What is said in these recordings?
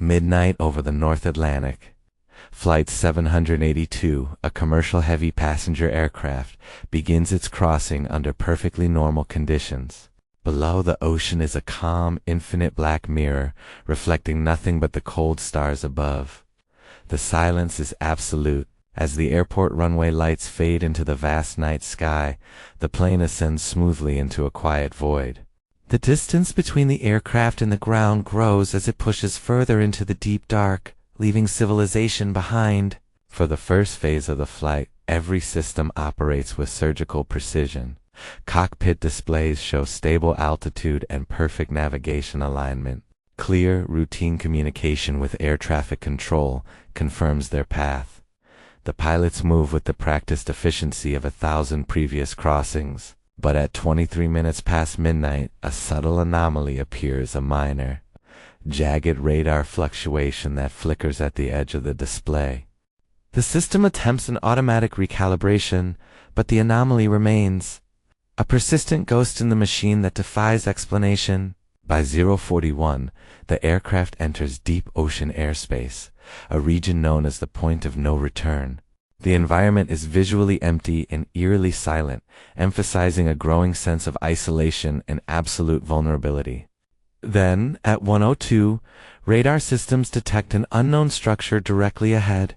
Midnight over the North Atlantic. Flight 782, a commercial heavy passenger aircraft, begins its crossing under perfectly normal conditions. Below, the ocean is a calm, infinite black mirror, reflecting nothing but the cold stars above. The silence is absolute. As the airport runway lights fade into the vast night sky, the plane ascends smoothly into a quiet void. The distance between the aircraft and the ground grows as it pushes further into the deep dark, leaving civilization behind. For the first phase of the flight, every system operates with surgical precision. Cockpit displays show stable altitude and perfect navigation alignment. Clear, routine communication with air traffic control confirms their path. The pilots move with the practiced efficiency of 1,000 previous crossings. But at 23 minutes past midnight, a subtle anomaly appears, a minor, jagged radar fluctuation that flickers at the edge of the display. The system attempts an automatic recalibration, but the anomaly remains, a persistent ghost in the machine that defies explanation. By 041, the aircraft enters deep ocean airspace, a region known as the point of no return. The environment is visually empty and eerily silent, emphasizing a growing sense of isolation and absolute vulnerability. Then, at 1:02, radar systems detect an unknown structure directly ahead.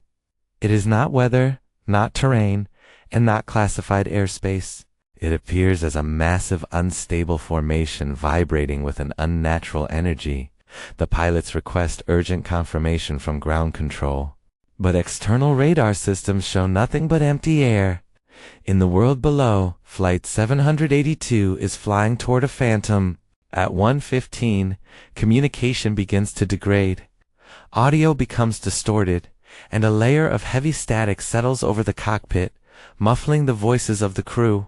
It is not weather, not terrain, and not classified airspace. It appears as a massive, unstable formation vibrating with an unnatural energy. The pilots request urgent confirmation from ground control. But external radar systems show nothing but empty air. In the world below, Flight 782 is flying toward a phantom. At 1:15, communication begins to degrade. Audio becomes distorted, and a layer of heavy static settles over the cockpit, muffling the voices of the crew.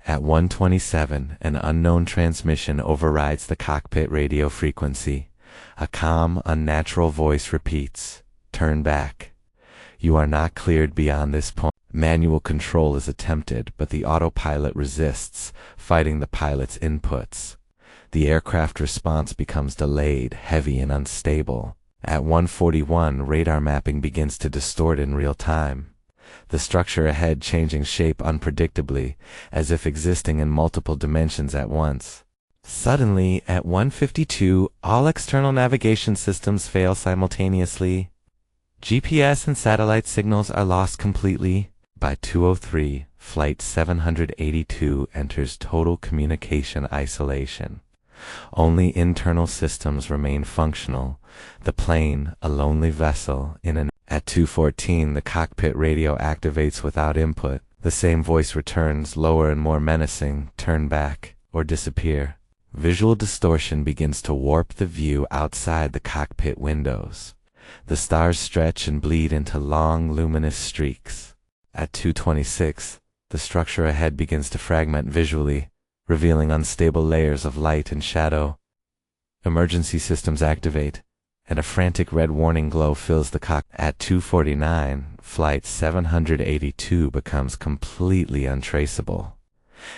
At 1:27, an unknown transmission overrides the cockpit radio frequency. A calm, unnatural voice repeats, "Turn back. You are not cleared beyond this point." Manual control is attempted, but the autopilot resists, fighting the pilot's inputs. The aircraft response becomes delayed, heavy, and unstable. At 1:41, radar mapping begins to distort in real time. The structure ahead changing shape unpredictably, as if existing in multiple dimensions at once. Suddenly, at 1:52, all external navigation systems fail simultaneously. GPS and satellite signals are lost completely. By 2:03, Flight 782 enters total communication isolation. Only internal systems remain functional. The plane, a lonely vessel, At 2:14, the cockpit radio activates without input. The same voice returns, lower and more menacing, "Turn back, or disappear." Visual distortion begins to warp the view outside the cockpit windows. The stars stretch and bleed into long, luminous streaks. At 2:26, the structure ahead begins to fragment visually, revealing unstable layers of light and shadow. Emergency systems activate, and a frantic red warning glow fills the cockpit. At 2:49, Flight 782 becomes completely untraceable.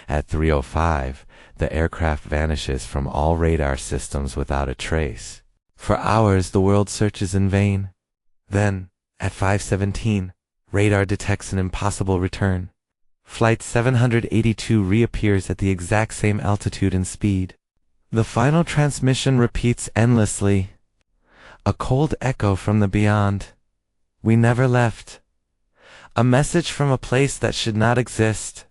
At 3:05, the aircraft vanishes from all radar systems without a trace. For hours, the world searches in vain. Then, at 5:17, radar detects an impossible return. Flight 782 reappears at the exact same altitude and speed. The final transmission repeats endlessly. A cold echo from the beyond. We never left. A message from a place that should not exist.